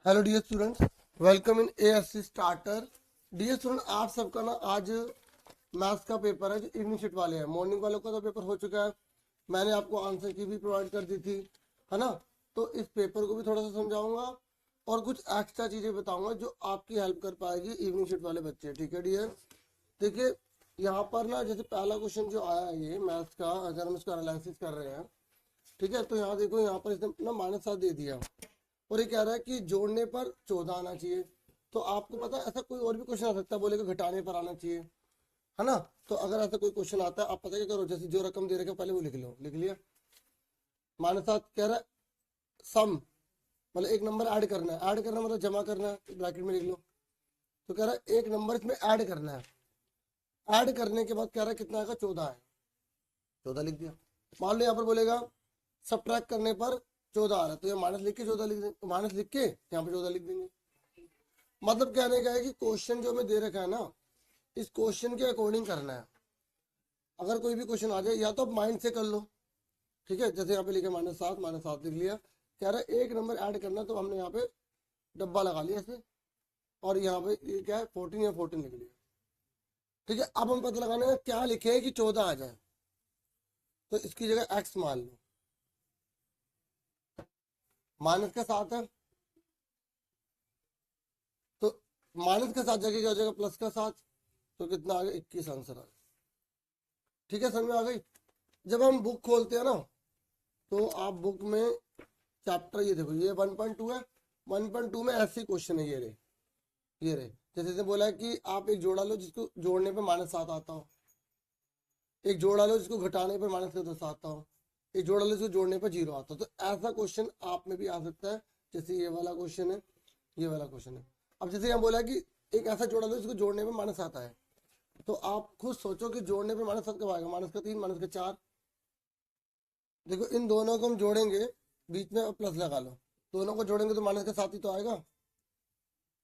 Hello dear students, welcome in ASC starter. Dear student, आप सबका ना आज मैथ्स का पेपर है जो इवनिंग शिफ्ट वाले हैं। मॉर्निंग वालों का तो पेपर हो चुका है, मैंने आपको आंसर की भी प्रोवाइड कर दी थी, है ना। तो इस पेपर को भी थोड़ा सा समझाऊंगा और कुछ एक्स्ट्रा चीज़ें बताऊंगा जो आपकी हेल्प कर पाएगी इवनिंग शिफ्ट वाले बच्चे। ठीक है डियर, देखिए यहाँ पर ना जैसे पहला क्वेश्चन जो आया है ये मैथ्स का, अगर हम इसको एनालिसिस कर रहे हैं, ठीक है। तो यहाँ देखो, यहाँ पर इसने ना -7 दे दिया और ये कह रहा है कि जोड़ने पर 14 आना चाहिए। तो आपको पता है ऐसा कोई और भी क्वेश्चन आ सकता है, बोलेगा घटाने पर आना चाहिए, है ना। तो अगर ऐसा कोई क्वेश्चन आता है, आप पता क्या करो, जैसे जो रकम दे रखे पहले वो लिख लो, लिख लिया। -7 कह रहा है सम, मतलब एक नंबर ऐड करना है, ऐड करना मतलब जमा करना है, ब्रैकेट में लिख लो। तो कह रहा है एक नंबर इसमें ऐड करना है, ऐड करने के बाद कह रहा है कितना आएगा, 14 है, 14 लिख दिया। मान लो यहाँ पर बोलेगा सब्ट्रैक्ट करने पर 14 आ रहा है, तो ये माइनस लिख के 14 लिख देंगे, माइनस लिख के यहाँ पर 14 लिख देंगे। मतलब कहने का है कि क्वेश्चन जो हमें दे रखा है ना, इस क्वेश्चन के अकॉर्डिंग करना है। अगर कोई भी क्वेश्चन आ जाए या तो आप माइंड से कर लो, ठीक है। जैसे यहाँ पे लिखे -7 लिख लिया, कह रहा है एक नंबर ऐड करना, तो हमने यहाँ पे डब्बा लगा लिया ऐसे, और यहाँ पे ये क्या है 14 या 14 लिख लिया, ठीक है। अब हम पता लगाना है क्या लिखे कि 14 आ जाए, तो इसकी जगह x मान लो, माइनस का 7 है तो माइनस का 7 जगह क्या हो जाएगा, प्लस का 7, तो कितना आ गया 21 आंसर आ गया। ठीक है, समझ में आ गई। जब हम बुक खोलते हैं ना, तो आप बुक में चैप्टर, ये देखो ये 1.2 है, 1.2 में ऐसे क्वेश्चन है, ये रहे। जैसे इसने बोला है कि आप एक जोड़ा लो जिसको जोड़ने पे -7 आता हो, एक जोड़ा लो जिसको घटाने पे -10 आता हो, एक जोड़ा लो जिसको जोड़ने पर 0 आता हो। तो ऐसा क्वेश्चन आप में भी आ सकता है, जैसे ये वाला क्वेश्चन है, ये वाला क्वेश्चन है। अब जैसे यहाँ बोला कि एक ऐसा जोड़ा लो जिसको जोड़ने में माइनस आता है, तो आप खुद सोचो कि जोड़ने पे -7 कब आएगा, -3, -4। देखो इन दोनों को हम जोड़ेंगे, बीच में प्लस लगा लो, दोनों को जोड़ेंगे तो -7 ही तो आएगा।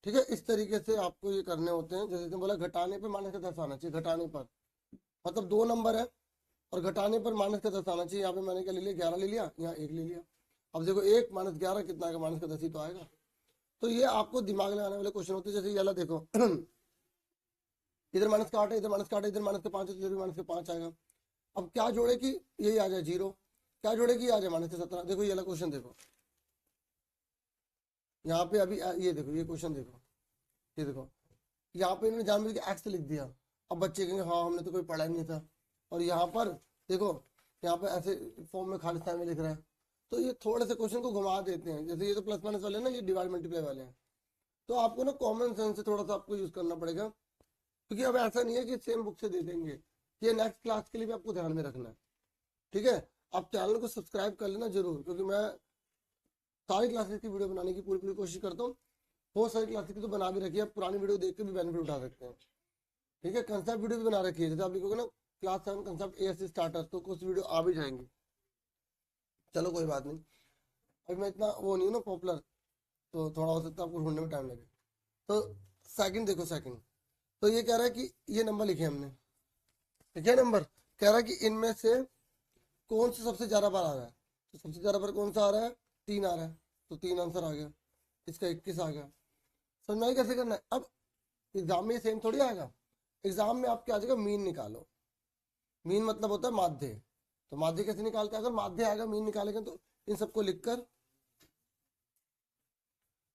ठीक है, इस तरीके से आपको ये करने होते हैं। जैसे बोला घटाने पे -10 आना चाहिए, घटाने पर मतलब दो नंबर है और घटाने पर -10 आना चाहिए। यहाँ पे मैंने क्या ले लिया, 11 ले लिया, यहाँ 1 ले लिया। अब देखो 1 -11 कितना आएगा, -10 ही तो आएगा। तो ये आपको दिमाग लगाने वाले क्वेश्चन होते हैं। जैसे ये वाला देखो इधर -8 है, इधर -8 है, इधर -5 है, इधर भी -5 आएगा। अब क्या जोड़े कि यही आ जाए 0, क्या जोड़े कि आ जाए -17। देखो ये वाला क्वेश्चन देखो, यहाँ पे अभी ये देखो, ये क्वेश्चन देखो, ये देखो यहाँ पे इन्होंने जानबूझ के एक्स लिख दिया। अब बच्चे कहेंगे हाँ हमने तो कोई पढ़ा ही नहीं था, और यहाँ पर देखो, यहाँ पे ऐसे फॉर्म में खालिस्तान में लिख रहा है। तो ये थोड़े से क्वेश्चन को घुमा देते हैं। जैसे ये तो प्लस माइनस वाले हैं ना, ये डिवाइड मल्टीप्लाई वाले हैं। तो आपको ना कॉमन सेंस से थोड़ा सा आपको यूज करना पड़ेगा, क्योंकि अब ऐसा नहीं है कि सेम बुक से दे देंगे। ये नेक्स्ट क्लास के लिए भी आपको ध्यान में रखना है, ठीक है। आप चैनल को सब्सक्राइब कर लेना जरूर, क्योंकि मैं सारी क्लासेस की वीडियो बनाने की पूरी पूरी कोशिश करता हूँ। बहुत सारी क्लासेस की तो बना भी रखी है, पुरानी वीडियो देख के भी बेनिफिट उठा सकते हैं, ठीक है। कंसेप्ट वीडियो भी बना रखी है, जैसे आप लिखोगे ना क्लास 7 कंसेप्ट एएससी स्टार्टर, तो कुछ वीडियो आ भी जाएंगे। चलो कोई बात नहीं, अभी मैं इतना वो नहीं हूँ ना पॉपुलर, तो थोड़ा हो सकता है आपको ढूंढने में टाइम लगे। तो सेकंड देखो, सेकंड तो ये कह रहा है कि ये नंबर लिखे हमने, लिखे नंबर, कह रहा है कि इनमें से कौन सा सबसे ज्यादा बार आ रहा है। तो सबसे ज्यादा बार कौन सा आ रहा है, 3 आ रहा है, तो 3 आंसर आ गया, इसका 21 आ गया। समझ में आई कैसे करना है। अब एग्जाम में सेम थोड़ी आएगा, एग्जाम में आपके आ जाएगा मीन निकालो। मीन मतलब होता है माध्य। तो माध्य कैसे निकालते हैं, अगर माध्य आएगा मीन निकालेंगे, तो इन सबको लिखकर,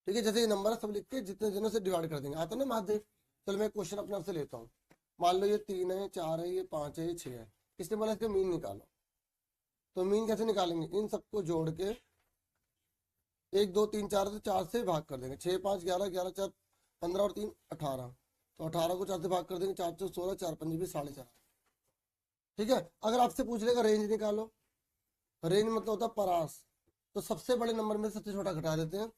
ठीक है, जैसे ये नंबर है सब लिख के जितने जनों से डिवाइड कर देंगे, आता ना माध्य। चलो मैं क्वेश्चन अपने आप से लेता हूँ। मान लो ये 3 है, 4 है, ये 5 है, ये 6 है, इसने बोला इसका मीन निकालो। तो मीन कैसे निकालेंगे, इन सबको जोड़ के 1 2 3 4, तो 4 से भाग कर देंगे, 6 5 11, 11 4 15 और 3 18। तो 18 को 4 से भाग कर देंगे, 4 4 16, 4 5 भी 4.5। ठीक है, अगर आपसे पूछ लेगा रेंज निकालो, रेंज मतलब होता है परास, तो सबसे बड़े नंबर में सबसे छोटा घटा देते हैं।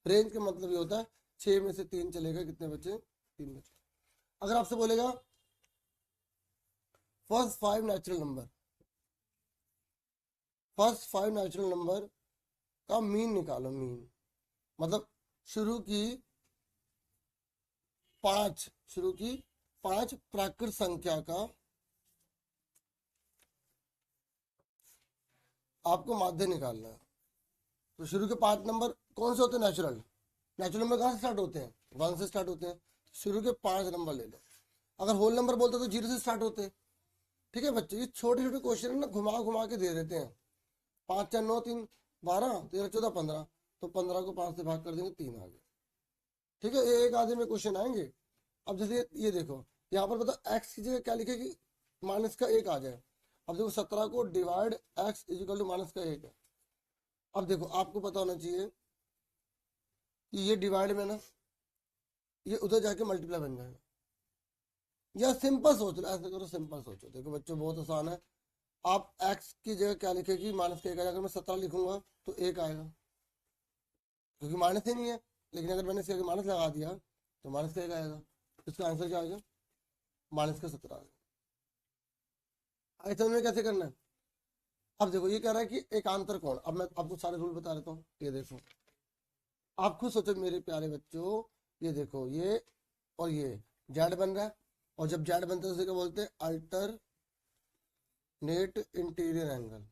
रेंज का मतलब ये होता है 6 में से 3 चलेगा, कितने बचे, 3 बचे। अगर आपसे बोलेगा first 5 natural number, first 5 natural number का मीन निकालो, मीन मतलब शुरू की 5, शुरू की 5 प्राकृत संख्या का आपको माध्य निकालना है। तो शुरू के 5 नंबर कौन से होते हैं, नेचुरल, नेचुरल नंबर कहाँ से स्टार्ट होते हैं? 1 से स्टार्ट होते हैं। शुरू के 5 नंबर ले लो। अगर होल नंबर बोलते तो 0 से स्टार्ट होते हैं। ठीक है बच्चे, ये छोटे छोटे क्वेश्चन है ना, घुमा घुमा के दे देते हैं। 5 4 9 3 12 13 14 15, तो 15 को 5 से भाग कर देंगे, 3 आ गए। ठीक है, ये एक आधे में क्वेश्चन आएंगे। अब जैसे ये देखो, यहाँ पर बताओ एक्स की जगह क्या लिखे कि माइनस का 1 आ जाए। अब देखो 17 को divide X is equal to minus का 1 है। अब देखो आपको पता होना चाहिए कि ये डिवाइड में ना, ये उधर जाके मल्टीप्लाई बन जाएगा। या सिंपल सोच लो, ऐसे करो, सिंपल सोचो। देखो बच्चों बहुत आसान है। आप x की जगह क्या लिखेगी? माइनस का 1 आएगा। अगर मैं 17 लिखूंगा तो 1 आएगा, क्योंकि माइनस ही नहीं है। लेकिन अगर मैंने इसके आगे माइनस लगा दिया तो माइनस का 1 आएगा। इसका आंसर क्या आएगा? माइनस का 17 आएगा। समझ में कैसे करना है? अब देखो ये कह रहा है कि एकांतर कोण। अब मैं आपको सारे रूल बता देता हूँ। ये देखो, आप खुद सोचो मेरे प्यारे बच्चों। ये देखो, ये और ये जेड बन रहा है, और जब जेड बनता है तो उसे क्या बोलते हैं? Alternate interior angle.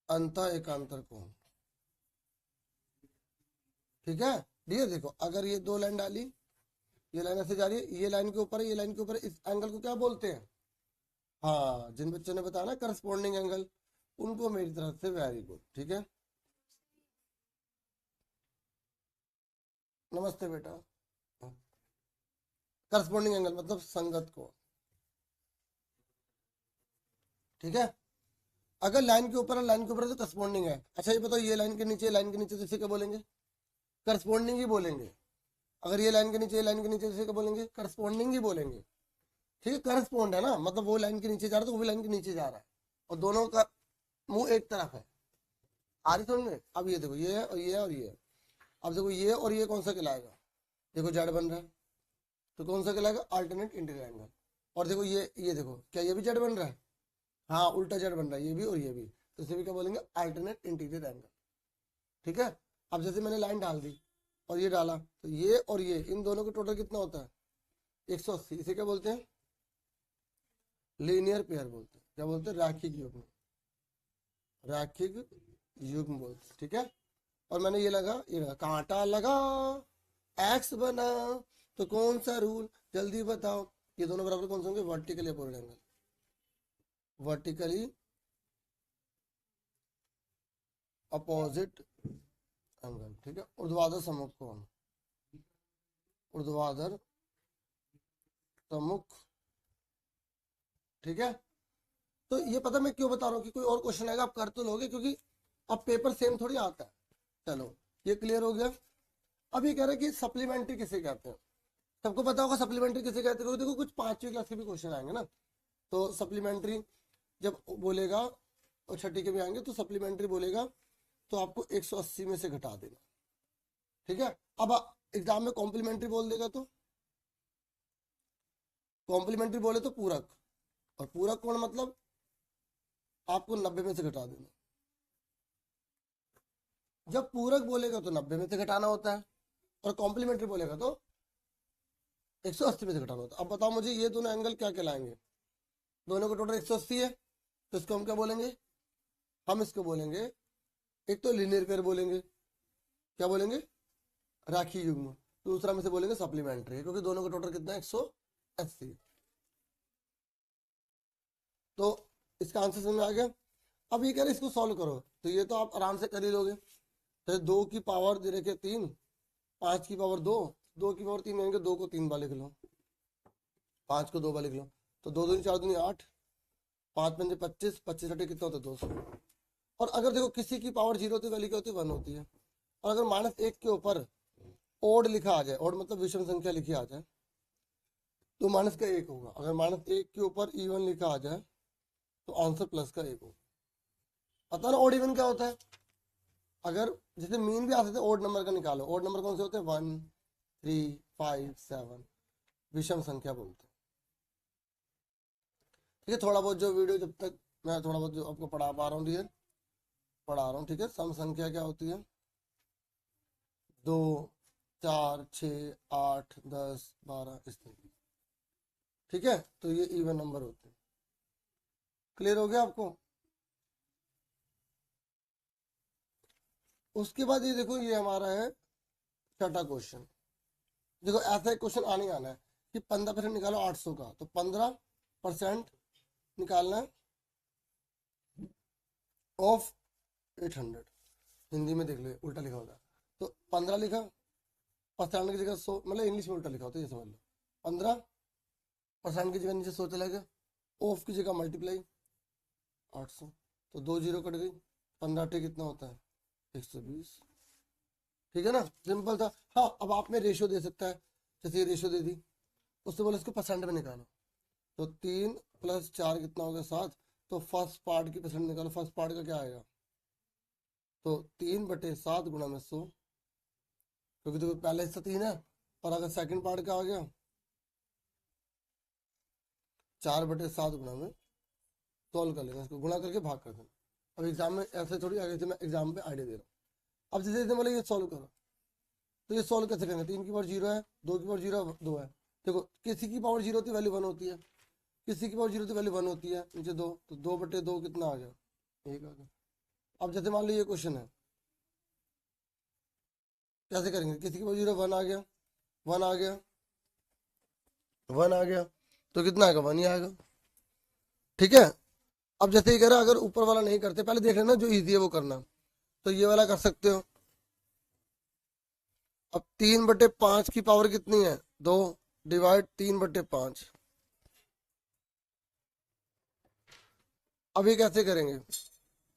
अंतः एकांतर कोण। ठीक है डियर, देखो अगर ये 2 लाइन डाली, ये लाइन ऐसे जा रही है, ये लाइन के ऊपर है, ये लाइन के ऊपर है, इस एंगल को क्या बोलते हैं? हाँ, जिन बच्चों ने बताया ना करस्पॉन्डिंग एंगल, उनको मेरी तरफ से वेरी गुड। ठीक है, नमस्ते बेटा। करस्पॉन्डिंग एंगल मतलब संगत कोण। ठीक है, अगर लाइन के ऊपर है, लाइन के ऊपर है तो करस्पॉन्डिंग है। अच्छा ये बताओ, ये लाइन के नीचे, लाइन के नीचे तो इसे क्या बोलेंगे? करस्पॉन्डिंग ही बोलेंगे। अगर ये लाइन के नीचे, लाइन के नीचे, इसे क्या बोलेंगे? करस्पॉन्डिंग ही बोलेंगे। ठीक है, करस्पॉन्ड है ना, मतलब वो लाइन के नीचे जा रहा है तो वो भी लाइन के नीचे जा रहा है, और दोनों का मुंह एक तरफ है। आ रही समझ में? अब ये देखो, ये है और ये है और ये है। अब देखो ये और ये कौन सा कहलाएगा? देखो जेड बन रहा है, तो कौन सा कहलाएगा? Alternate interior angle. और देखो ये देखो, क्या ये भी जेड बन रहा है? हाँ, उल्टा जेड बन रहा है, ये भी और ये भी, तो इसे भी क्या बोलेंगे? Alternate interior angle. ठीक है, अब जैसे मैंने लाइन डाल दी और ये डाला, तो ये और ये, इन दोनों का टोटल कितना होता है? 180। इसे क्या बोलते हैं? लीनियर पेयर बोलते हैं। क्या बोलते हैं? रैखिक युग्म। रैखिक युग्म बोलते हैं। ठीक है, और मैंने ये लगा कांटा लगा, एक्स बना, तो कौन सा रूल? जल्दी बताओ। ये दोनों बराबर कौन से होंगे? Vertically opposite angle. Vertically opposite angle. ठीक है, ऊर्ध्वाधर सम्मुख कोण। ऊर्ध्वाधर सम्मुख। ठीक है, तो ये पता मैं क्यों बता रहा हूँ कि कोई और क्वेश्चन आएगा आप कर तो लोगे, क्योंकि अब पेपर सेम थोड़ी आता है। चलो ये क्लियर हो गया। अब ये कह रहे हैं कि सप्लीमेंट्री किसे कहते हैं? सबको पता होगा सप्लीमेंट्री किसे कहते हैं। देखो कुछ 5वीं क्लास के भी क्वेश्चन आएंगे ना, तो सप्लीमेंट्री जब बोलेगा, और छठी के भी आएंगे, तो सप्लीमेंट्री बोलेगा तो आपको 180 में से घटा देना। ठीक है, अब एग्जाम में कॉम्प्लीमेंट्री बोल देगा तो, कॉम्प्लीमेंट्री बोले तो पूरक, और पूरक कोण मतलब आपको 90 में से घटा देना। जब पूरक बोलेगा तो 90 में से घटाना होता है, और कॉम्प्लीमेंट्री बोलेगा तो 180 में से घटाना होता है। अब बताओ मुझे, ये दोनों एंगल क्या कहलाएंगे? दोनों का टोटल 180 है, तो इसको हम क्या बोलेंगे? हम इसको बोलेंगे, एक तो लीनियर पेयर बोलेंगे, क्या बोलेंगे? राखी युग्म। दूसरा में से बोलेंगे सप्लीमेंट्री, क्योंकि दोनों का टोटल कितना है? 180। तो इसका आंसर समझ में आ गया। अब ये कह रहे इसको सॉल्व करो, तो ये तो आप आराम से कर ही लोगे। तो 2 की पावर दे रखे 3, 5 की पावर 2, 2 की पावर 3 होंगे, 2 को 3 बार लिख लो, 5 को 2 बार लिख लो, तो 2 दूनी 4 दूनी 8, 5 पंजे 25, 25 हटे कितना होता है? 200। और अगर देखो किसी की पावर 0 होती है, वैल्यू क्या होती है? 1 होती है। और अगर -1 के ऊपर ओड लिखा आ जाए, ओड मतलब विषम संख्या लिखी आ जाए, तो माइनस का 1 होगा। अगर -1 के ऊपर इवन लिखा आ जाए तो आंसर प्लस का 1 होगा। पता ना ओड इवन क्या होता है? अगर जैसे मीन भी आ सकते ओड नंबर का निकालो, ओड नंबर कौन से होते हैं? 1 3 5 7, विषम संख्या बोलते हैं। ठीक है, थोड़ा बहुत जो वीडियो जब तक मैं थोड़ा बहुत जो आपको पढ़ा पा रहा हूँ डियर, पढ़ा रहा हूँ। ठीक है, सम संख्या क्या होती है? 2 4 6 8 10 12 इस तरीके। ठीक है, तो ये इवन नंबर होते हैं। क्लियर हो गया आपको? उसके बाद ये देखो, ये हमारा है छठा क्वेश्चन। देखो ऐसा एक क्वेश्चन आने आना है कि 15% निकालो 800 का, तो 15% निकालना है ऑफ 800। हिंदी में देख लो उल्टा लिखा होगा, तो 15 लिखा, परसेंट की जगह 100, मतलब इंग्लिश में उल्टा लिखा होता है, ये समझ लो। 15% की जगह नीचे 100 चला गया, ऑफ की जगह मल्टीप्लाई 800, तो 2 जीरो कट गई, 15 अट्ठे कितना होता है 120। ठीक है ना, सिंपल था। हाँ, अब आप में रेशियो दे सकता है, जैसे ये रेशियो दे दी, उससे बोले इसको परसेंट में निकालो, तो 3 + 4 कितना हो गया 7, तो फर्स्ट पार्ट की परसेंट निकालो। फर्स्ट पार्ट का क्या आएगा, तो 3/7 गुणा में 100, क्योंकि देखो पहला हिस्सा 3 है, और अगर सेकंड पार्ट का आ गया 4/7 गुणा में, सॉल्व कर लेना, इसको गुणा करके भाग कर देना। अब एग्जाम में ऐसे थोड़ी आगे से, मैं एग्जाम में आइडिया दे रहा हूँ। अब जैसे जैसे बोले ये सॉल्व करो, तो ये सॉल्व कैसे करेंगे, 3 की पावर 0 है, 2 की पावर 0 2 है। देखो किसी की पावर 0 होती है वैल्यू 1 होती है, किसी की पावर 0 होती है वैल्यू 1 होती है, नीचे 2, तो 2/2 कितना आ गया 1 आ गया। अब जैसे मान लो ये क्वेश्चन है, कैसे करेंगे, किसी की पावर 0 1 आ गया, 1 आ गया, 1 आ गया, तो कितना आएगा 1 ही आएगा। ठीक है, अब जैसे ये कह रहा है, अगर ऊपर वाला नहीं करते, पहले देख लेना जो इजी है वो करना, तो ये वाला कर सकते हो। अब 3/5 की पावर कितनी है 2, डिवाइड 3/5। अब ये कैसे करेंगे,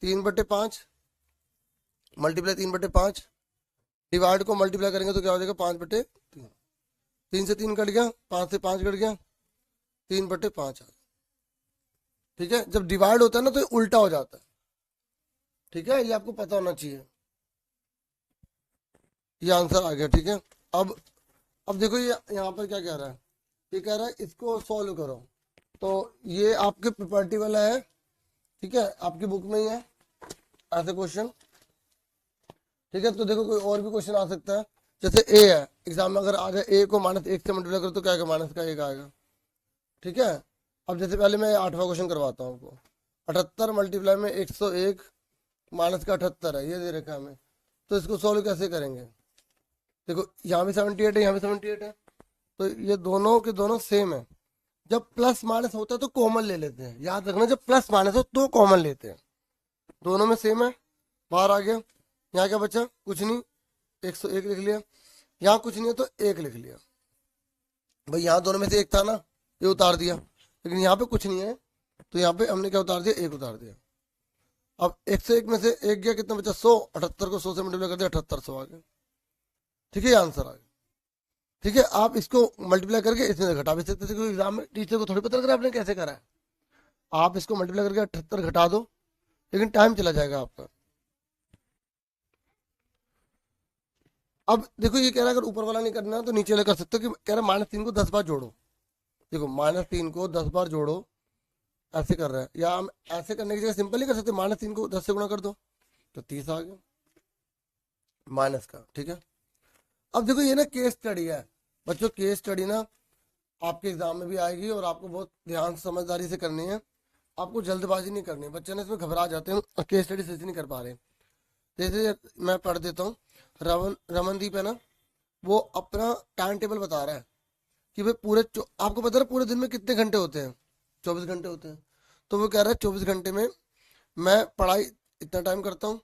3/5 मल्टीप्लाई 3/5, डिवाइड को मल्टीप्लाई करेंगे तो क्या हो जाएगा 5/3। 3 से 3 कट गया, 5 से 5 कट गया, 3/5 आ गया। ठीक है, जब डिवाइड होता है ना तो ये उल्टा हो जाता है। ठीक है, ये आपको पता होना चाहिए। ये आंसर आ गया। ठीक है, अब देखो ये यहाँ पर क्या कह रहा है, ये कह रहा है इसको सॉल्व करो, तो ये आपके प्रॉपर्टी वाला है। ठीक है, आपकी बुक में ही है ऐसे क्वेश्चन। ठीक है, तो देखो कोई और भी क्वेश्चन आ सकता है, जैसे ए है, एग्जाम में अगर आ जाए ए को -1 से मल्टीप्लाई करो तो क्या आएगा, -1 आएगा। ठीक है, अब जैसे पहले मैं 8वां क्वेश्चन करवाता हूँ आपको। 78 मल्टीप्लाई में 101 -78 है, ये दे रखा है हमें, तो इसको सॉल्व कैसे करेंगे। देखो यहाँ भी 78 है, यहाँ भी 78 है, तो ये दोनों के दोनों सेम है। जब प्लस माइनस होता है तो कॉमन ले लेते हैं, याद रखना, जब प्लस माइनस हो तो कॉमन लेते हैं। दोनों में सेम है, बाहर आ गया। यहाँ क्या बचा, कुछ नहीं, 101 लिख लिया। यहाँ कुछ नहीं है तो 1 लिख लिया। भाई यहाँ दोनों में से एक था ना, ये उतार दिया, लेकिन यहाँ पे कुछ नहीं है, तो यहाँ पे हमने क्या उतार दिया, 1 उतार दिया। अब 101 में से 1 गया, कितना बचा 100, 78 को 100 से मल्टीप्लाई कर दिया, 7800 आ गया। ठीक है, ये आंसर आ गया। ठीक है, आप इसको मल्टीप्लाई करके इसमें से घटा भी सकते थे, क्योंकि एग्जाम में टीचर को थोड़ी पता लग रहा है आपने कैसे करा है। आप इसको मल्टीप्लाई करके 78 घटा दो, लेकिन टाइम चला जाएगा आपका। अब देखो ये कह रहा है अगर ऊपर वाला नहीं करना है तो नीचे वाला कर सकते हो, कि कह रहा है -3 को 10 बार जोड़ो। देखो -3 को 10 बार जोड़ो, ऐसे कर रहा है, या हम ऐसे करने की जगह सिंपल ही कर सकते, -3 को 10 से गुणा कर दो, तो 30 आ गया माइनस का। ठीक है, अब देखो ये ना केस स्टडी है बच्चों, केस स्टडी ना आपके एग्जाम में भी आएगी, और आपको बहुत ध्यान समझदारी से करनी है, आपको जल्दबाजी नहीं करनी है। बच्चे ना इसमें घबरा जाते हैं और केस स्टडी सही से नहीं कर पा रहे। जैसे मैं पढ़ देता हूँ, रमनदीप है ना, वो अपना टाइम टेबल बता रहा है कि भाई आपको पता है पूरे दिन में कितने घंटे होते हैं, 24 घंटे होते हैं। तो वो कह रहा है 24 घंटे में मैं पढ़ाई इतना टाइम करता हूँ,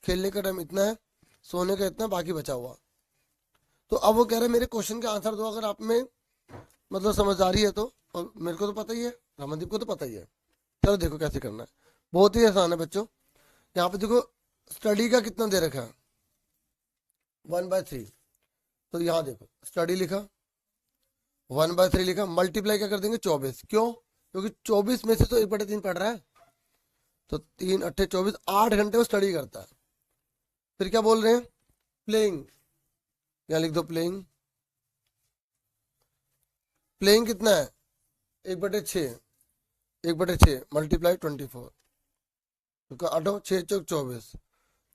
खेलने का टाइम इतना है, सोने का इतना, बाकी बचा हुआ। तो अब वो कह रहे हैं मेरे क्वेश्चन का आंसर दो, अगर आप में मतलब समझदारी है तो, और मेरे को तो पता ही है, रमनदीप को तो पता ही है। चलो देखो कैसे करना है, बहुत ही आसान है बच्चों। यहाँ पे देखो स्टडी का कितना दे रखा है 1/3, तो यहाँ देखो स्टडी लिखा, 1/3 लिखा, मल्टीप्लाई क्या कर देंगे 24, क्यों, क्योंकि 24 में से तो 1/3 पढ़ रहा है, तो 3 अट्ठे 24, 8 घंटे वो स्टडी करता है। फिर क्या बोल रहे हैं, प्लेइंग, यहाँ लिख दो प्लेइंग। प्लेइंग कितना है 1/6, 1/6 मल्टीप्लाई 24, क्योंकि 8 6 चौक 24,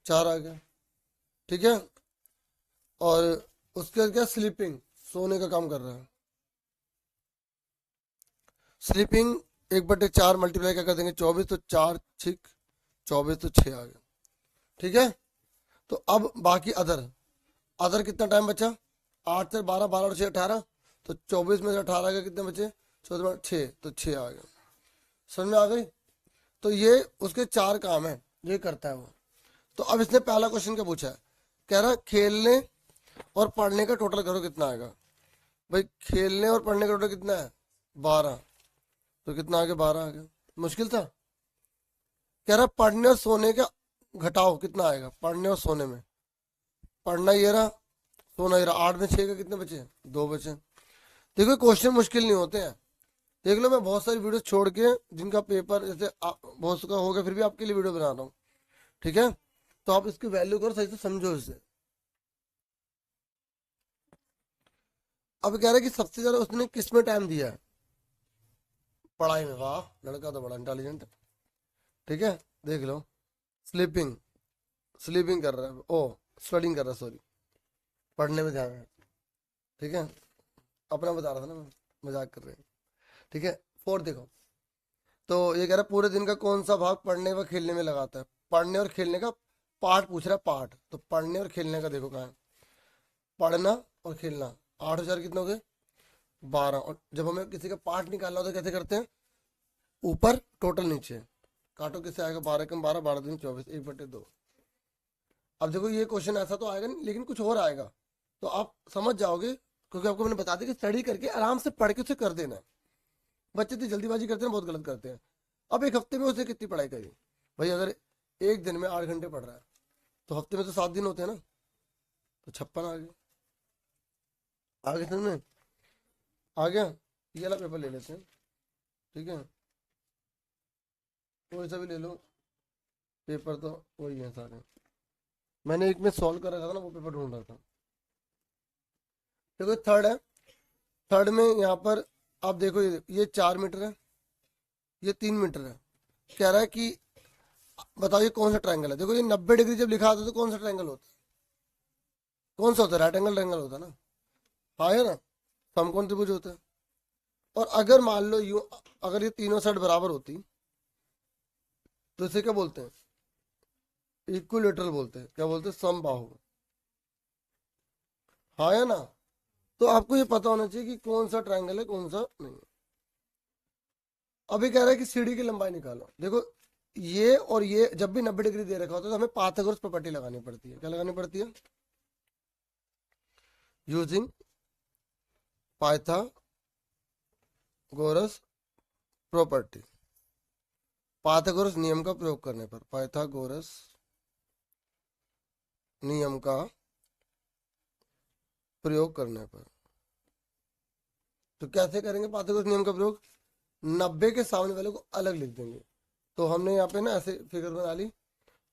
4 आ गया। ठीक है, और उसके बाद क्या, स्लीपिंग, सोने का काम कर रहा है। स्लीपिंग 1/4 मल्टीप्लाई क्या कर देंगे 24, तो 4 6 24, तो 6 आ गया। ठीक है, तो अब बाकी अदर कितना टाइम बचा, 8 से 12, 12 और 6 18, तो 24 में से 18 के कितने बचे, 14 में 6, तो 6 आ गए। समझ में आ गई। तो ये उसके 4 काम है, ये करता है वो। तो अब इसने पहला क्वेश्चन क्या पूछा है, कह रहा खेलने और पढ़ने का टोटल करो कितना आएगा। भाई खेलने और पढ़ने का टोटल कितना है, 12, तो कितना आ गया, 12 आ गया। मुश्किल था। कह रहा पढ़ने और सोने का घटाओ कितना आएगा, पढ़ने और सोने में, पढ़ना ये रहा, सोना ये रहा, 8 में 6 का कितने बचे, 2 बचे। देखो क्वेश्चन मुश्किल नहीं होते हैं। देख लो मैं बहुत सारी वीडियो छोड़ के जिनका पेपर जैसे बहुत का हो गया फिर भी आपके लिए वीडियो बना रहा हूँ, ठीक है। तो आप इसकी वैल्यू करो, सही से समझो इसे। अब कह रहा है कि सबसे ज्यादा उसने किस में टाइम दिया है, पढ़ाई में। वाह, लड़का तो बड़ा इंटेलिजेंट है, ठीक है। देख लो, स्लीपिंग स्लीपिंग कर रहा है, ओ स्टडिंग कर रहा है, सॉरी, पढ़ने में ध्यान है, ठीक है। अपना बता रहा था ना मैं, मजाक कर रहे हैं, ठीक है। 4 देखो, तो ये कह रहा है पूरे दिन का कौन सा भाग पढ़ने व खेलने में लगाता है। पढ़ने और खेलने का पार्ट पूछ रहा है, पार्ट। तो पढ़ने और खेलने का देखो कहाँ है, पढ़ना और खेलना, 8 कितने हो गए, 12। और जब हमें किसी का पार्ट निकालना होता है कैसे करते हैं, ऊपर टोटल नीचे काटो, किससे आएगा, 12 कम 12, 12 दूनी 24, 1/2। अब देखो ये क्वेश्चन ऐसा तो आएगा नहीं, लेकिन कुछ और आएगा तो आप समझ जाओगे, क्योंकि आपको मैंने बता दिया कि स्टडी करके आराम से पढ़ के उसे कर देना है। बच्चे इतनी जल्दीबाजी करते हैं, बहुत गलत करते हैं। अब एक हफ्ते में उसे कितनी पढ़ाई करी, भाई अगर एक दिन में 8 घंटे पढ़ रहा है तो हफ्ते में तो 7 दिन होते हैं ना, तो 56 आ गए। आगे समझ में आ गया। ये वाला पेपर ले लेते हैं, ठीक है, कोई सा भी ले लो, पेपर तो वही है सारे। मैंने एक में सॉल्व कर रखा था ना, वो पेपर ढूंढ रहा था। देखो थर्ड है, थर्ड में यहाँ पर आप देखो, ये 4 मीटर है, ये 3 मीटर है। कह रहा है कि बताओ ये कौन सा ट्रायंगल है। देखो ये 90 डिग्री जब लिखा आता है तो कौन सा ट्रायंगल होता है, कौन सा होता है, राइट एंगल ट्रायंगल होता है ना, हाँ है ना, समकोण त्रिभुज होता है। और अगर मान लो यू, अगर ये तीनों साइड बराबर होती तो इसे क्या बोलते हैं, इक्विलेटरल बोलते हैं। क्या बोलते हैं, समबाहु, हाँ है ना। तो आपको ये पता होना चाहिए कि कौन सा ट्रायंगल है कौन सा नहीं है। अभी कह रहा है कि सीढ़ी की लंबाई निकालो। देखो ये और ये जब भी 90 डिग्री दे रखा होता है तो हमें पाइथागोरस प्रॉपर्टी लगानी पड़ती है। क्या लगानी पड़ती है, यूजिंग पाइथागोरस प्रॉपर्टी, पाइथागोरस नियम का प्रयोग करने पर, पाइथागोरस नियम का प्रयोग करने पर। तो कैसे करेंगे पाइथागोरस नियम का प्रयोग, 90 के सामने वाले को अलग लिख देंगे। तो हमने यहाँ पे ना ऐसे फिगर बना ली,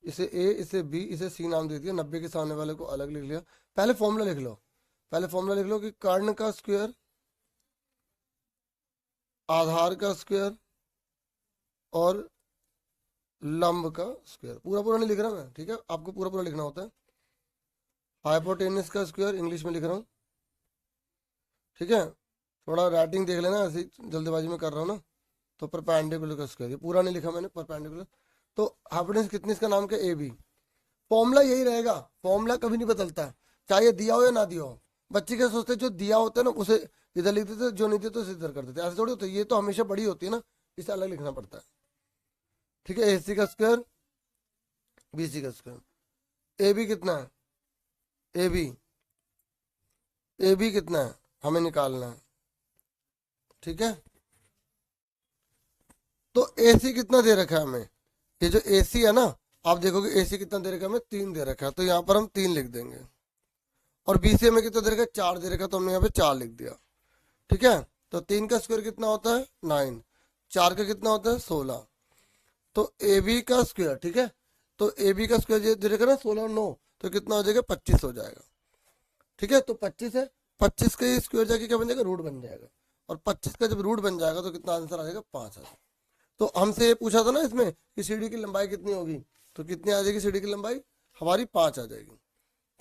इसे ए, इसे बी, इसे सी नाम दे दिया, 90 के सामने वाले को अलग लिख लिया। पहले फॉर्मूला लिख लो, पहले फॉर्मूला लिख लो कि कर्ण का स्क्वायर, आधार का स्क्वायर और लंब का स्क्वायर। पूरा पूरा नहीं लिख रहा मैं, ठीक है, आपको पूरा पूरा लिखना होता है। हाइपोटेनस का स्क्वायर इंग्लिश में लिख रहा हूँ, ठीक है। थोड़ा राइटिंग देख लेना, ऐसी जल्दबाजी में कर रहा हूँ ना। तो परपेंडिकुलर का स्क्वायर, ये पूरा नहीं लिखा मैंने, परपेंडिकुलर। तो हाइपोटेनस कितनी, इसका नाम क्या, ए बी। फॉर्मूला यही रहेगा, फॉर्मूला कभी नहीं बदलता है, चाहे दिया हो या ना दिया हो। बच्चे क्या सोचते हैं, जो दिया होता है ना उसे इधर लिख देते, जो नहीं देते तो इधर कर देते, ऐसे थोड़ी होता है। ये तो हमेशा बड़ी होती है ना, इसे अलग लिखना पड़ता है, ठीक है। ए सी का स्क्वायर, बी सी का स्क्वायर। ए बी कितना है, ए बी, ए बी कितना है हमें निकालना है, ठीक है। तो ए सी कितना दे रखा है हमें, ये जो ए सी है ना, आप देखोगे ए सी कितना दे रखा है हमें, 3 दे रखा है, तो यहाँ पर हम 3 लिख देंगे। और बी सी हमें कितना दे रखा है, 4 दे रखा है, तो हमने यहाँ पे 4 लिख दिया, ठीक है। तो 3 का स्क्वायर कितना होता है, 9, 4 का कितना होता है, 16। तो ए बी का स्क्वायर, ठीक है, तो ए बी का स्क्वायर दे रखा है ना 16 और 9, तो कितना हो जाएगा, 25 हो जाएगा, ठीक है। तो 25 है, 25 का स्क्वायर जाके क्या बन जाएगा, रूट बन जाएगा। और 25 का जब रूट बन जाएगा तो कितना आंसर आ जाएगा, 5 आ जाएगा। तो हमसे ये पूछा था ना इसमें कि सीढ़ी की लंबाई कितनी होगी, तो कितनी आ जाएगी सीढ़ी की लंबाई हमारी, 5 आ जाएगी,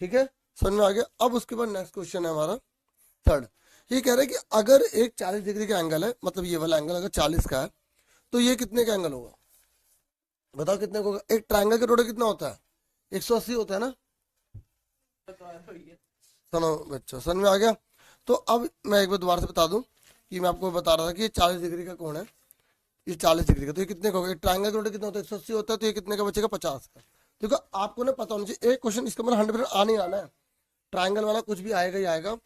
ठीक है। समझ में आ गया। अब उसके बाद नेक्स्ट क्वेश्चन है हमारा थर्ड। ये कह रहा है कि अगर एक 40 डिग्री का एंगल है, मतलब ये वाला एंगल अगर 40 का है तो ये कितने का एंगल होगा, बताओ कितने का होगा। एक ट्रायंगल का टोटल कितना होता है, 180 होता है ना, सुनो बच्चों, समझ में आ गया? तो अब मैं एक बार दोबारा से बता दूं कि मैं आपको बता रहा था कि ये 40 डिग्री का कोण है, ये 40 डिग्री का, तो ये कितने का होगा? ट्रायंगल का टोटल कितना होता है? 180 होता है, तो ये कितने का बचेगा? 50 का। देखो आपको ना पता होना चाहिए, एक क्वेश्चन इसका मतलब 100% आने ही आना है, ट्रायंगल वाला कुछ भी आएगा ही आएगा।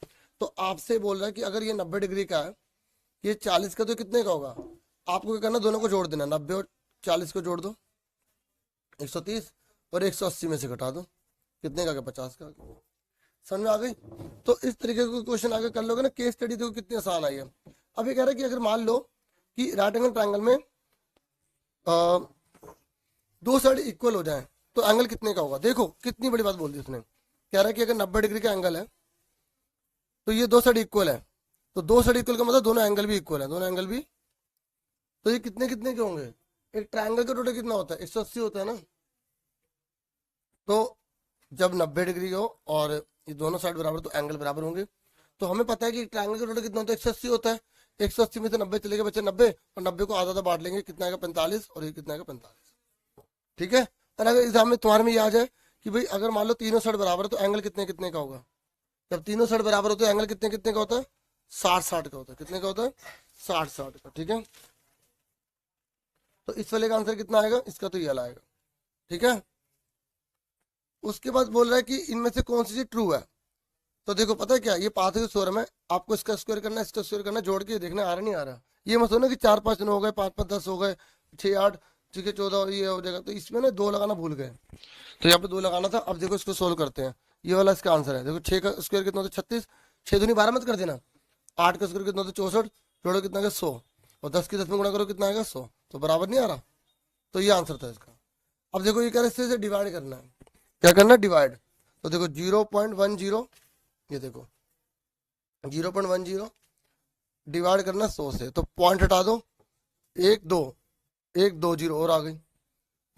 तो आपसे बोल रहा है कि अगर ये 90 डिग्री का है, ये 40 का, तो कितने का होगा? आपको क्या करना, दोनों को जोड़ देना, 90 और 40 को जोड़ दो, 130, और 180 में से घटा दो, कितने का आ गया? 50 का। समझ में आ गई? तो इस तरीके का क्वेश्चन आगे कर लोगे ना, केस स्टडी देखो कितनी आसान आई है। अब ये कह रहा है कि अगर मान लो कि राइट एंगल ट्रायंगल में दो साइड इक्वल हो जाए तो एंगल कितने का होगा? देखो कितनी बड़ी बात बोल दी उसने। कह रहा है कि अगर 90 डिग्री का एंगल है तो ये दो साइड इक्वल है, तो दो साइड इक्वल का मतलब दोनों एंगल भी इक्वल है, दोनों एंगल भी, तो ये कितने कितने के होंगे? एक ट्रायंगल का टोटल कितना होता है? 180 होता है ना। तो जब 90 डिग्री हो और ये दोनों साइड बराबर, तो एंगल बराबर होंगे। तो हमें पता है कि ट्रायंगल का टोटल कितना होता है? 180 होता है। 180 में से 90 चले गए, बच्चे 90, और 90 को आधा आधा बांट लेंगे, कितना आएगा? 45, और ये कितना आएगा? 45। ठीक है। और अगर एग्जाम में तुम्हारे में ये आ जाए कि भाई अगर मान लो तीनों साइड बराबर है तो एंगल कितने कितने का होगा? जब तीनों साइड बराबर हो तो एंगल कितने कितने का होता है? 60-60 का होता है। कितने का होता है? 60-60 का। ठीक है। तो इस वाले का आंसर कितना आएगा? इसका तो ये वाला आएगा। ठीक है। उसके बाद बोल रहा है कि इनमें से कौन सी चीज ट्रू है। तो देखो पता है क्या, ये पाथवे थ्योरम है, आपको इसका स्क्वायर करना है, इसका स्क्वायर करना है, जोड़ के देखना आ रहा नहीं आ रहा। ये मत सोचना कि 4-5 हो गए, 5-5 10 हो गए, 6-8, ठीक है 14, ये हो जाएगा। तो इसमें ना 2 लगाना भूल गए, तो यहाँ पे 2 लगाना था। अब देखो इसको सोल्व करते हैं। ये वाला इसका आंसर है। देखो 6 का स्क्वायर कितना होता है? 36, 6 दूनी 12 मत कर देना। 8 का स्क्वायर कितना होता है? 64, जोड़ो कितना आएगा? 100, और 10 की 10 में गुणा करो कितना आएगा? 100। तो बराबर नहीं आ रहा, तो ये आंसर था इसका। अब देखो ये कह रहे इससे डिवाइड करना है। क्या करना है? डिवाइड। तो देखो 0.10, ये देखो 0.10 डिवाइड करना 100 से, तो पॉइंट हटा दो, 1 2, 1 2 0 और आ गई।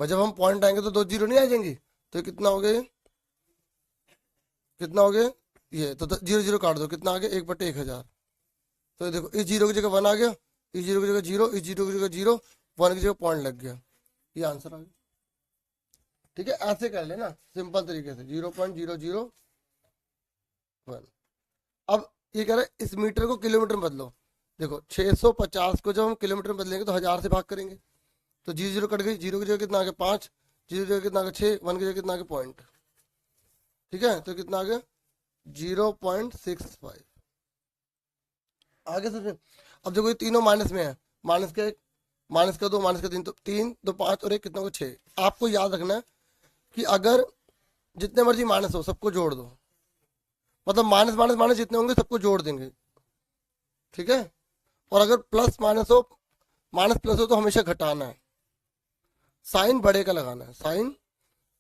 भाई जब हम पॉइंट आएंगे तो 2 0 नहीं आ जाएंगी, तो कितना हो गया? कितना हो गया ये? तो 0 0 काट दो, कितना आ गया? 1/1000। तो ये देखो इस 0 की जगह 1 आ गया, इस 0 की जगह 0, इस 0 की जगह 0, 1 की जगह पॉइंट लग गया, ये आंसर आ गया। ठीक है, ऐसे कर लेना सिंपल तरीके से, 0.0001। अब ये कह रहा है इस मीटर को किलोमीटर में बदलो। देखो 650 को जब हम किलोमीटर में बदलेंगे तो 1000 से भाग करेंगे, तो 0 0 कट गई, 0 की जगह कितना आ गया? 5, 0 की जगह कितना आ गया? 6, 1 की जगह कितना आ गया? पॉइंट। ठीक है, तो कितना आ गया? 0.65। आगे सोचो। अब देखो ये तीनों माइनस में है, माइनस का 1, माइनस का 2, माइनस का 3, तो 3 2 5 और 1 कितना होगा? 6। आपको याद रखना है कि अगर जितने मर्जी माइनस हो सबको जोड़ दो, मतलब माइनस माइनस माइनस जितने होंगे सबको जोड़ देंगे। ठीक है। और अगर प्लस माइनस हो, माइनस प्लस हो, तो हमेशा घटाना है, साइन बड़े का लगाना है, साइन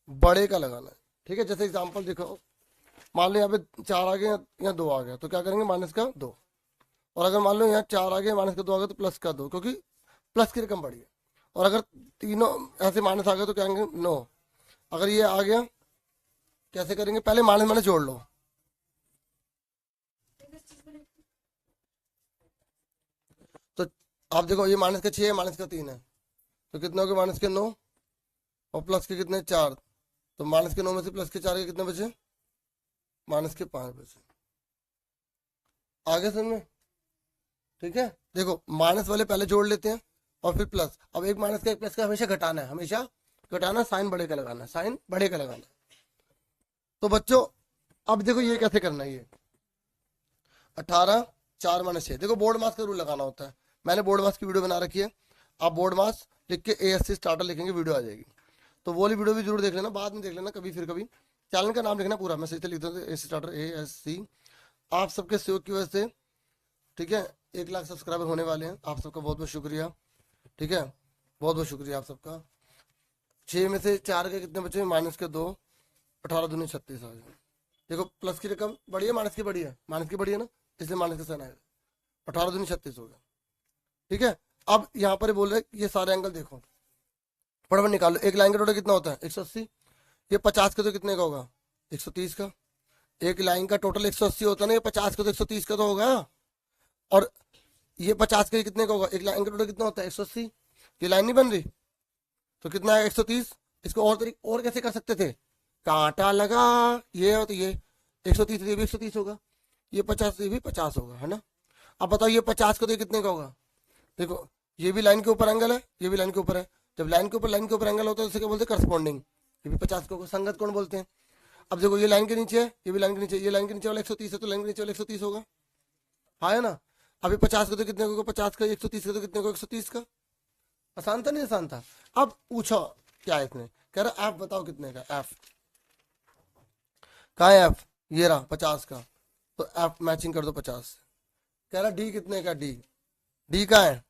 बड़े का लगाना है। ठीक है। जैसे एग्जांपल देखो, मान लो यहाँ पे 4 आ गया, यहाँ 2 आ गया, तो क्या करेंगे? माइनस का 2। और अगर मान लो यहाँ 4 आ गया, माइनस का 2 आ गया, तो प्लस का 2, क्योंकि प्लस की रकम बढ़ी है। और अगर तीनों ऐसे माइनस आ गया तो क्या करेंगे? 9। अगर ये आ गया, कैसे करेंगे? पहले माइनस माइनस जोड़ लो, तो आप देखो ये माइनस का 6 है, माइनस का 3 है, तो कितना हो गया? माइनस के 9, और प्लस के कितने? 4। तो माइनस के 9 में से प्लस के 4 के कितने बचे? माइनस के 5 बचे। आगे समझ में? ठीक है। देखो माइनस वाले पहले जोड़ लेते हैं और फिर प्लस। अब एक माइनस का एक प्लस का हमेशा घटाना है, हमेशा घटाना, साइन बड़े का लगाना है, साइन बड़े का लगाना है। तो बच्चों अब देखो ये कैसे करना है। ये 18 4 - 6, देखो बोर्ड मास का रूल लगाना होता है। मैंने बोर्ड मास की वीडियो बना रखी है, आप बोर्ड मास लिख के ASC स्टार्टर लिखेंगे, वीडियो आ जाएगी। तो वो वाली वीडियो भी जरूर देख लेना, बाद में देख लेना कभी फिर कभी। चैनल का नाम लिखना पूरा, मैं सही से लिख दूँ ASC स्टार्टर ASC। आप सबके सहयोग की वजह से, ठीक है, 1 लाख सब्सक्राइबर होने वाले हैं। आप सबका बहुत बहुत शुक्रिया। ठीक है, बहुत बहुत शुक्रिया आप सबका। 6 में से 4 के कितने बचे? माइनस के 2, 18 दूनी 36 आ गए। देखो प्लस की रकम बड़ी है, माइनस की बड़ी है? माइनस की बड़ी है ना, इसलिए माइनस का साइन आएगा। 18 दूनी 36 हो गया। ठीक है। अब यहाँ पर बोल रहे ये सारे एंगल देखो, फटाफट निकालो। एक लाइन का टोटल कितना होता है? 180। ये 50 का तो कितने का होगा? 130 का। एक लाइन का टोटल 180 होता है ना, ये 50 का तो 130 का तो होगा। और ये 50 का कितने का होगा? एक लाइन का टोटल कितना होता है? 180। ये लाइन नहीं बन रही, तो कितना है? 130। इसको और तरीके और कैसे कर सकते थे? कांटा लगा, ये और तो ये, 130 ये भी 130 होगा, ये 50 ये भी 50 होगा, है ना। अब बताओ ये 50 का तो ये कितने का होगा। देखो ये भी लाइन के ऊपर एंगल है, ये भी लाइन के ऊपर है। जब लाइन के ऊपर एंगल होता है उसे क्या बोलते हैं, करस्पॉन्डिंग। ये भी 50 को संगत कोण बोलते हैं। अब देखो ये लाइन के नीचे है, ये भी लाइन के नीचे, ये लाइन के नीचे वाला 130 है तो लाइन के नीचे वाला 130 होगा, हाँ है ना। अभी 50 का तो कितने को, 50 का 130 का तो कितने को, 130 का। आसान था नहीं आसान था। अब पूछो क्या है इसने, कह रहा एफ बताओ कितने का, एफ कहाँ है, एफ ये रहा 50 का, तो एफ मैचिंग कर दो 50। कह रहा डी कितने का, डी कहाँ है,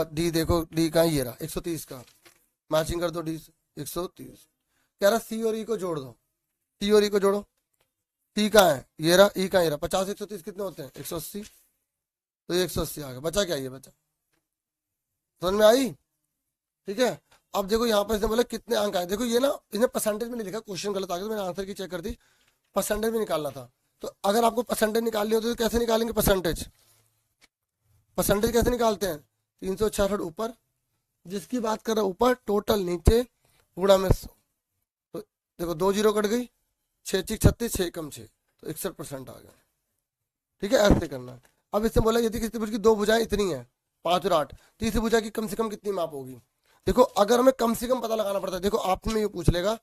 डी देखो डी कहाँ, ये रहा 130 का, मैचिंग कर दो डी 130। कह रहा सी और ई को जोड़ दो, सी और ई को जोड़ो, टी कहाँ है, ये रहा, ई कहाँ, ये रहा। 50 130 कितने होते हैं, 180, तो ये 180 आ गया। बचा क्या, ये बचा, समझ में आई, ठीक है। अब देखो यहाँ पर इसने बोला कितने अंक आए, देखो ये ना इसने परसेंटेज में नहीं लिखा, क्वेश्चन गलत आ गया तो मैंने आंसर की चेक कर दी, परसेंटेज में निकालना था। तो अगर आपको परसेंटेज निकालनी होती है तो कैसे निकालेंगे परसेंटेज, परसेंटेज कैसे निकालते हैं, 366 ऊपर, जिसकी बात कर रहा है ऊपर, टोटल नीचे, गुणा में 100। तो देखो 2 जीरो कट गई, 6 6 36, 6 कम 6, तो 61% आ गया, ठीक है। ऐसे करना है। अब इससे बोला यदि किसी त्रिभुज की 2 भुजाएं इतनी है 5 और 8, तीसरी भुजा की कम से कम कितनी माप होगी। देखो अगर हमें कम से कम पता लगाना पड़ता है, देखो आपसे में ये पूछ लेगा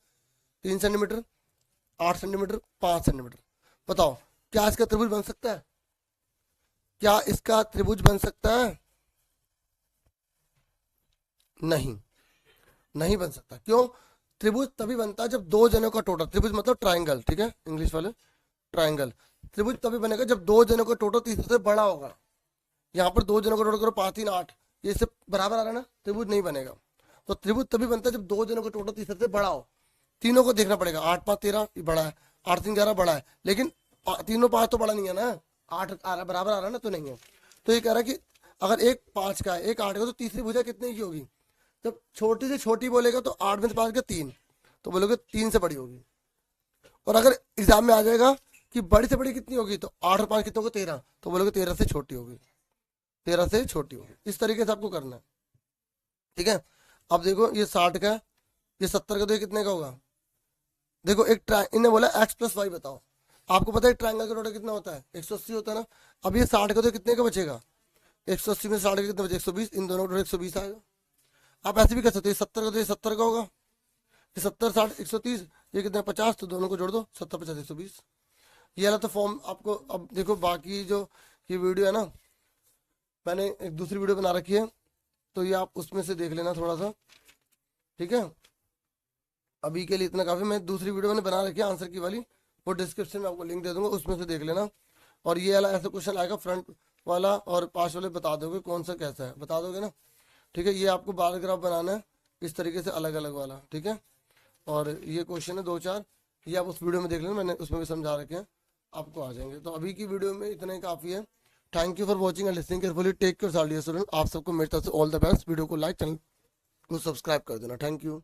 3 सेंटीमीटर, 8 सेंटीमीटर, 5 सेंटीमीटर, बताओ क्या इसका त्रिभुज बन सकता है, क्या इसका त्रिभुज बन सकता है, नहीं, नहीं बन सकता। क्यों, त्रिभुज तभी बनता है जब 2 जनों का टोटल, त्रिभुज मतलब ट्राइंगल, ठीक है, इंग्लिश वाले ट्राइंगल, त्रिभुज तभी बनेगा जब 2 जनों का टोटल तीसरे से बड़ा होगा। यहाँ पर 2 जनों का टोटल करो 5 3 8, ये सब बराबर आ रहा है ना, त्रिभुज नहीं बनेगा। तो त्रिभुज तभी बनता है जब 2 जनों का टोटल तीसरे से बड़ा हो। तीनों को देखना पड़ेगा, 8 5 13 बड़ा है, 8 3 11 बड़ा है, लेकिन तीनों 5 तो बड़ा नहीं है ना, 8 आ रहा बराबर आ रहा है ना, तो नहीं है। तो ये कह रहा है कि अगर एक 5 का है एक 8 का, तो तीसरी भुजा कितने की होगी। जब छोटी से छोटी बोलेगा तो 8 में से 5 का 3, तो बोलोगे 3 से बड़ी होगी। और अगर एग्जाम में आ जाएगा कि बड़ी से बड़ी कितनी होगी, तो 8 और 5 कितने होगा 13, तो बोलोगे 13 से छोटी होगी, 13 से छोटी होगी। इस तरीके से आपको करना है, ठीक है। अब देखो ये 60 का, ये 70 का, तो ये कितने का होगा। देखो एक इन्हें बोला x प्लस वाई बताओ, आपको पता है ट्राइंगल का टोटल कितना होता है, 180 होता है ना। अब ये 60 का तो कितने का बचेगा, 180 में 60 का कितना बचेगा, 120, इन दोनों का टोटल 120 आएगा। आप ऐसे भी कर सकते हो, 70 का तो ये 70 का होगा, ये 70 60 130, ये कितना 50, तो दोनों को जोड़ दो, 70 50 120। ये वाला तो फॉर्म आपको, अब देखो बाकी जो ये वीडियो है ना, मैंने एक दूसरी वीडियो बना रखी है, तो ये आप उसमें से देख लेना थोड़ा सा, ठीक है। अभी के लिए इतना काफ़ी, मैं दूसरी वीडियो मैंने बना रखी है आंसर की वाली, वो डिस्क्रिप्शन में आपको लिंक दे दूंगा, उसमें से देख लेना। और ये वाला ऐसा क्वेश्चन आएगा, फ्रंट वाला और पास वाले बता दोगे कौन सा कैसा है, बता दोगे ना, ठीक है। ये आपको बार ग्राफ बनाना है इस तरीके से अलग अलग वाला, ठीक है। और ये क्वेश्चन है 2 4, ये आप उस वीडियो में देख लेना, मैंने उसमें भी समझा रखे हैं, आपको आ जाएंगे। तो अभी की वीडियो में इतना ही काफ़ी है। Thank you for watching and listening carefully, take care student. आप सबको मेरी तरफ से ऑल द बेस्ट। वीडियो को लाइक, चैनल को सब्सक्राइब कर देना। Thank you.